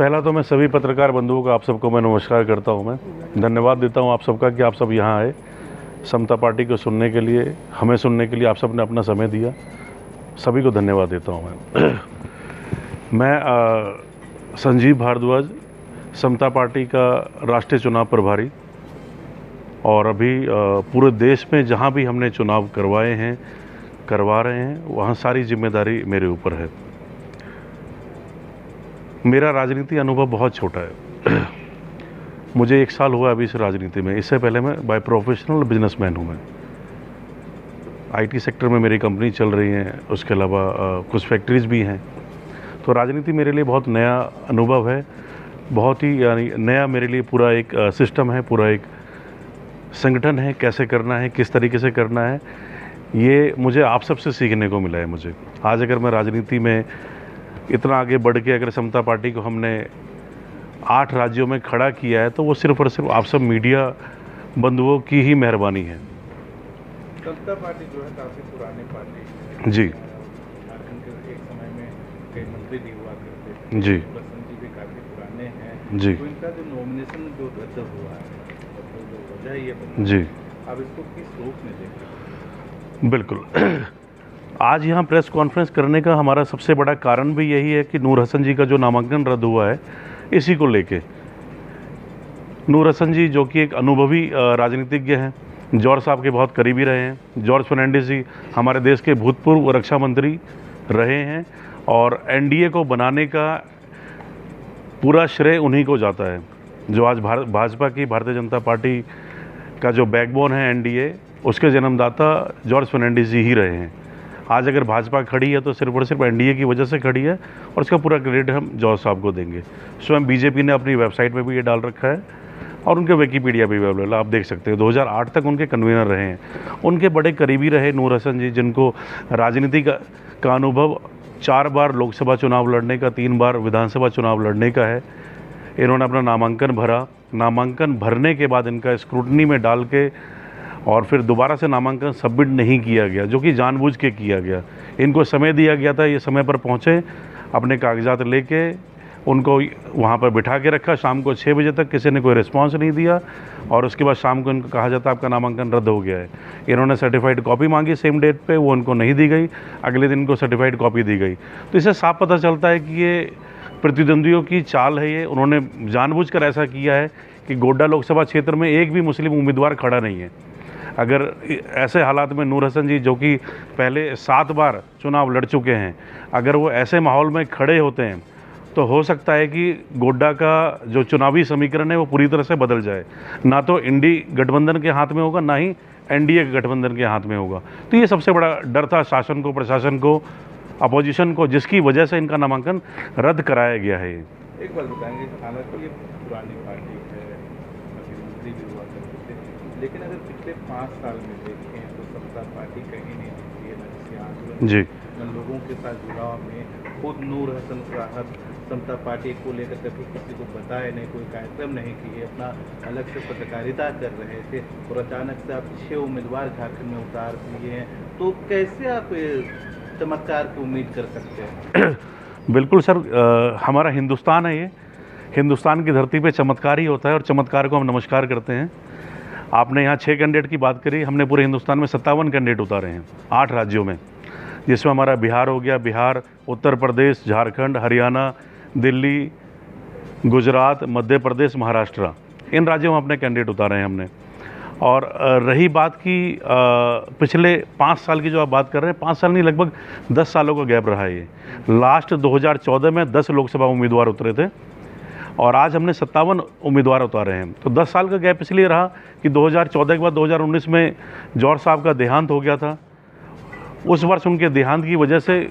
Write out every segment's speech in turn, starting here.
पहला तो मैं सभी पत्रकार बंधुओं का आप सबको मैं नमस्कार करता हूं। मैं धन्यवाद देता हूं आप सबका कि आप सब यहां आए समता पार्टी को सुनने के लिए, हमें सुनने के लिए आप सब ने अपना समय दिया। सभी को धन्यवाद देता हूं मैं संजीव भारद्वाज, समता पार्टी का राष्ट्रीय चुनाव प्रभारी, और अभी पूरे देश में जहां भी हमने चुनाव करवाए हैं, करवा रहे हैं, वहां सारी जिम्मेदारी मेरे ऊपर है। मेरा राजनीति अनुभव बहुत छोटा है। मुझे 1 साल हुआ अभी इस राजनीति में। इससे पहले मैं बाय प्रोफेशनल बिजनेसमैन हूँ। मैं आईटी सेक्टर में मेरी कंपनी चल रही है, उसके अलावा कुछ फैक्ट्रीज भी हैं। तो राजनीति मेरे लिए बहुत नया अनुभव है, बहुत ही यानी नया मेरे लिए पूरा एक सिस्टम है, पूरा एक संगठन है, कैसे करना है, किस तरीके से करना है, ये मुझे आप सबसे सीखने को मिला है। मुझे आज अगर मैं राजनीति में इतना आगे बढ़ के अगर समता पार्टी को हमने 8 राज्यों में खड़ा किया है तो वो सिर्फ और सिर्फ आप सब मीडिया बंधुओं की ही मेहरबानी है। समता पार्टी जो है काफ़ी पुरानी पार्टी है जी। झारखंड के एक समय में कई मंत्री भी हुआ करते थे। जी प्रसन्न जी भी काफ़ी पुराने हैं जी। तो इनका जो नॉमिनेशन जो रद्द हुआ है तो जो वजह ये बनी, जी आप इसको किस रूप में देख रहे हैं? बिल्कुल। आज यहाँ प्रेस कॉन्फ्रेंस करने का हमारा सबसे बड़ा कारण भी यही है कि नूर हसन जी का जो नामांकन रद्द हुआ है, इसी को लेके। नूर हसन जी जो कि एक अनुभवी राजनीतिज्ञ हैं, जॉर्ज साहब के बहुत करीबी रहे हैं। जॉर्ज फर्नांडिस जी हमारे देश के भूतपूर्व रक्षा मंत्री रहे हैं और एनडीए को बनाने का पूरा श्रेय उन्हीं को जाता है। जो आज भाजपा की, भारतीय जनता पार्टी का जो बैकबोन है एनडीए, उसके जन्मदाता जॉर्ज फर्नांडिस जी ही रहे हैं। आज अगर भाजपा खड़ी है तो सिर्फ और सिर्फ एनडीए की वजह से खड़ी है और उसका पूरा क्रेडिट हम जॉर्ज साहब को देंगे। स्वयं बीजेपी ने अपनी वेबसाइट में भी ये डाल रखा है और उनके विकीपीडिया भी अवेलेबल है, आप देख सकते हैं। 2008 तक उनके कन्वीनर रहे हैं। उनके बड़े करीबी रहे नूर हसन जी, जिनको राजनीति का अनुभव 4 बार लोकसभा चुनाव लड़ने का, 3 बार विधानसभा चुनाव लड़ने का है। इन्होंने अपना नामांकन भरा। नामांकन भरने के बाद इनका स्क्रूटनी में डाल के और फिर दोबारा से नामांकन सबमिट नहीं किया गया, जो कि जानबूझ के किया गया। इनको समय दिया गया था, ये समय पर पहुँचे, अपने कागजात लेके उनको वहाँ पर बिठा के रखा। शाम को 6 बजे तक किसी ने कोई रिस्पांस नहीं दिया और उसके बाद शाम को इनको कहा जाता आपका नामांकन रद्द हो गया है। इन्होंने सर्टिफाइड कॉपी मांगी सेम डेट पे, वो उनको नहीं दी गई। अगले दिन इनको सर्टिफाइड कॉपी दी गई। तो इससे साफ पता चलता है कि ये प्रतिद्वंदियों की चाल है। ये उन्होंने जानबूझकर ऐसा किया है कि गोड्डा लोकसभा क्षेत्र में एक भी मुस्लिम उम्मीदवार खड़ा नहीं है। अगर ऐसे हालात में नूर हसन जी, जो कि पहले 7 बार चुनाव लड़ चुके हैं, अगर वो ऐसे माहौल में खड़े होते हैं तो हो सकता है कि गोड्डा का जो चुनावी समीकरण है वो पूरी तरह से बदल जाए। ना तो इंडी गठबंधन के हाथ में होगा, ना ही एनडीए के गठबंधन के हाथ में होगा। तो ये सबसे बड़ा डर था शासन को, प्रशासन को, अपोजिशन को, जिसकी वजह से इनका नामांकन रद्द कराया गया है। एक बात बताएंगे, हालांकि ये पुरानी पार्टी है, अभी मंत्री भी हुआ करते थे, लेकिन अगर पिछले 5 साल में देखें तो समता पार्टी कहीं नहीं दिखती है, न किसी आंदोलन जी। न लोगों के साथ जुड़ाव में। खुद नूर हसन साहब समता पार्टी को लेकर कभी किसी को बताए नहीं, कोई कार्यक्रम नहीं किए, अपना अलग से पत्रकारिता कर रहे थे और अचानक से आप 6 उम्मीदवार झारखंड में उतार दिए हैं। तो कैसे आप चमत्कार की उम्मीद कर सकते हैं? बिल्कुल सर, हमारा हिंदुस्तान है, ये हिंदुस्तान की धरती पे चमत्कार ही होता है और चमत्कार को हम नमस्कार करते हैं। आपने यहाँ 6 कैंडिडेट की बात करी, हमने पूरे हिंदुस्तान में 57 कैंडिडेट उतारे हैं 8 राज्यों में, जिसमें हमारा बिहार हो गया, बिहार, उत्तर प्रदेश, झारखंड, हरियाणा, दिल्ली, गुजरात, मध्य प्रदेश, महाराष्ट्र, इन राज्यों में अपने कैंडिडेट उतारे हैं हमने। और रही बात की पिछले 5 साल की जो आप बात कर रहे हैं, 5 साल नहीं, लगभग 10 सालों का गैप रहा है ये। लास्ट 2014 में 10 लोकसभा उम्मीदवार उतरे थे और आज हमने 57 उम्मीदवार उतारे हैं। तो 10 साल का गैप इसलिए रहा कि 2014 के बाद 2019 में जॉर्ज साहब का देहांत हो गया था। उस वर्ष उनके देहांत की वजह से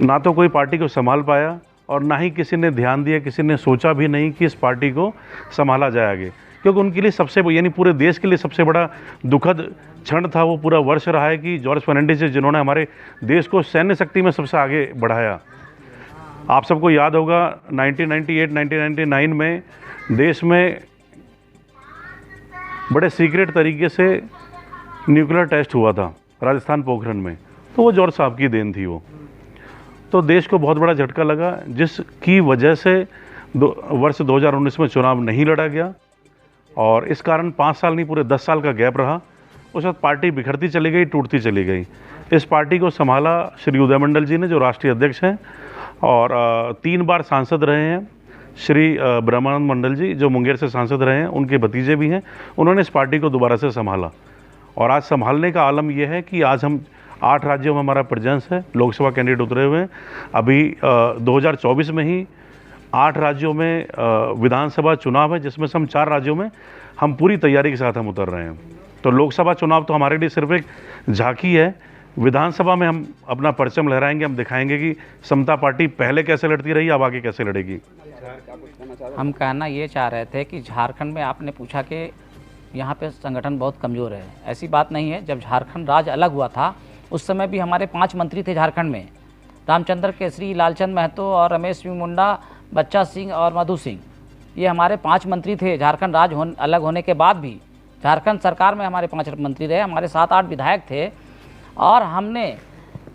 ना तो कोई पार्टी को संभाल पाया और ना ही किसी ने ध्यान दिया, किसी ने सोचा भी नहीं कि इस पार्टी को संभाला जाए आगे। क्योंकि उनके लिए सबसे, यानी पूरे देश के लिए सबसे बड़ा दुखद क्षण था वो पूरा वर्ष रहा है कि जॉर्ज फर्नांडिस जी, जिन्होंने हमारे देश को सैन्य शक्ति में सबसे आगे बढ़ाया। आप सबको याद होगा 1998-1999 में देश में बड़े सीक्रेट तरीके से न्यूक्लियर टेस्ट हुआ था राजस्थान पोखरण में, तो वो जॉर्ज साहब की देन थी वो। तो देश को बहुत बड़ा झटका लगा, जिसकी वजह से वर्ष 2019 में चुनाव नहीं लड़ा गया और इस कारण 5 साल नहीं पूरे 10 साल का गैप रहा। उस वक्त पार्टी बिखरती चली गई, टूटती चली गई। इस पार्टी को संभाला श्री उदय मंडल जी ने, जो राष्ट्रीय अध्यक्ष हैं और 3 बार सांसद रहे हैं। श्री ब्रह्मानंद मंडल जी जो मुंगेर से सांसद रहे हैं, उनके भतीजे भी हैं, उन्होंने इस पार्टी को दोबारा से संभाला। और आज संभालने का आलम यह है कि आज हम 8 राज्यों में हमारा प्रेजेंस है, लोकसभा कैंडिडेट उतरे हुए हैं। अभी 2024 में ही 8 राज्यों में विधानसभा चुनाव है, जिसमें से हम 4 राज्यों में हम पूरी तैयारी के साथ हम उतर रहे हैं। तो लोकसभा चुनाव तो हमारे लिए सिर्फ एक झांकी है, विधानसभा में हम अपना परचम लहराएंगे, हम दिखाएंगे कि समता पार्टी पहले कैसे लड़ती रही, अब आगे कैसे लड़ेगी। हम कहना ये चाह रहे थे कि झारखंड में आपने पूछा कि यहाँ पे संगठन बहुत कमज़ोर है। ऐसी बात नहीं है। जब झारखंड राज्य अलग हुआ था उस समय भी हमारे 5 मंत्री थे झारखंड में, रामचंद्र केसरी, लालचंद महतो और रमेश सिंह मुंडा, बच्चा सिंह और मधु सिंह। ये हमारे 5 मंत्री थे। झारखंड राज्य अलग होने के बाद भी झारखंड सरकार में हमारे 5 मंत्री रहे, हमारे 7-8 विधायक थे। और हमने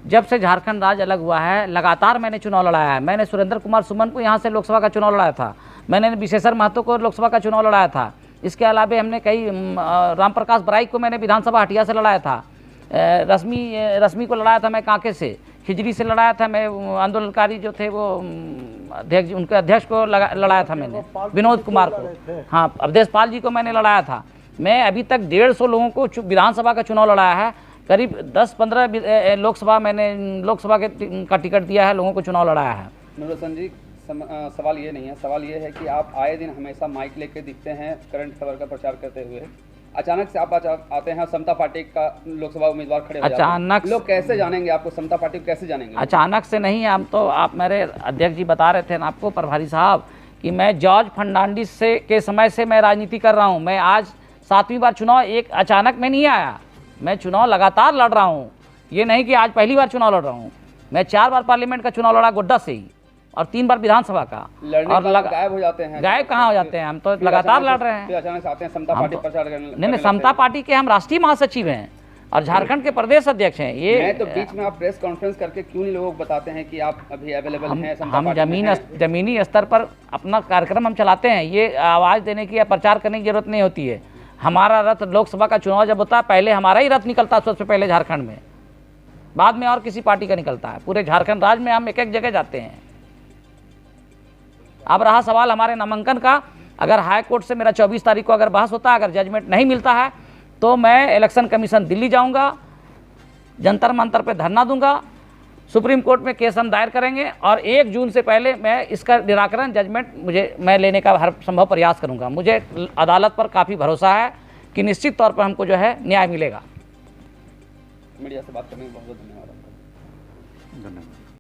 जब से झारखंड राज्य अलग हुआ है लगातार मैंने चुनाव लड़ाया है। मैंने सुरेंद्र कुमार सुमन को यहाँ से लोकसभा का चुनाव लड़ाया था, मैंने विशेषर महतो को लोकसभा का चुनाव लड़ाया था। इसके अलावा हमने कई रामप्रकाश बराइक को मैंने विधानसभा हटिया से लड़ाया था, रश्मि को लड़ाया था मैं कांके से, खिजरी से लड़ाया था मैं, आंदोलनकारी जो थे वो अध्यक्ष, उनके अध्यक्ष को लड़ाया था मैंने, विनोद कुमार को, हाँ अवधेश पाल जी को मैंने लड़ाया था। मैं अभी तक 150 लोगों को विधानसभा का चुनाव लड़ाया है, करीब 10-15 लोकसभा मैंने लोकसभा का टिकट दिया है, लोगों को चुनाव लड़ाया है। नूर हसन जी, सवाल ये नहीं है, सवाल ये है कि आप आए दिन हमेशा माइक लेके दिखते हैं करंट खबर का प्रचार करते हुए, अचानक से आप आते हैं समता पार्टी का लोकसभा उम्मीदवार खड़े हो जाते हैं। अचानक लोग कैसे जानेंगे आपको, समता पार्टी को कैसे जानेंगे? अचानक से नहीं, हम तो आप मेरे अध्यक्ष जी बता रहे थे ना आपको, प्रभारी साहब, कि मैं जॉर्ज फर्नांडिस से के समय से मैं राजनीति कर रहा हूँ। मैं आज 7वीं बार चुनाव एक अचानक में नहीं आया, मैं चुनाव लगातार लड़ रहा हूँ। ये नहीं कि आज पहली बार चुनाव लड़ रहा हूँ। मैं 4 बार पार्लियामेंट का चुनाव लड़ा गोड्डा से ही और 3 बार विधानसभा का। और गायब हो जाते हैं? गायब कहाँ हो जाते हैं, हम तो लगातार लड़ रहे हैं। फिर अचानक से आते हैं समता पार्टी प्रचार करने? नहीं, समता पार्टी के हम राष्ट्रीय महासचिव हैं और झारखंड के प्रदेश अध्यक्ष हैं। ये मैं तो बीच में आप प्रेस कॉन्फ्रेंस करके क्यों नहीं लोगों को बताते हैं कि आप अभी अवेलेबल हैं? हम जमीनी स्तर पर अपना कार्यक्रम हम चलाते हैं। ये आवाज़ देने की या प्रचार करने की जरूरत नहीं होती है। हमारा रथ लोकसभा का चुनाव जब होता है पहले हमारा ही रथ निकलता है, सबसे पहले झारखंड में, बाद में और किसी पार्टी का निकलता है। पूरे झारखंड राज्य में हम एक जगह जाते हैं। अब रहा सवाल हमारे नामांकन का, अगर हाई कोर्ट से मेरा 24 तारीख को अगर बहस होता है, अगर जजमेंट नहीं मिलता है तो मैं इलेक्शन कमीशन दिल्ली जाऊंगा, जंतर मंतर पे धरना दूंगा, सुप्रीम कोर्ट में केस हम दायर करेंगे और 1 जून से पहले मैं इसका निराकरण जजमेंट मैं लेने का हर संभव प्रयास करूंगा। मुझे अदालत पर काफ़ी भरोसा है कि निश्चित तौर पर हमको जो है न्याय मिलेगा। मीडिया से बात करने में बहुत बहुत धन्यवाद आपका। धन्यवाद।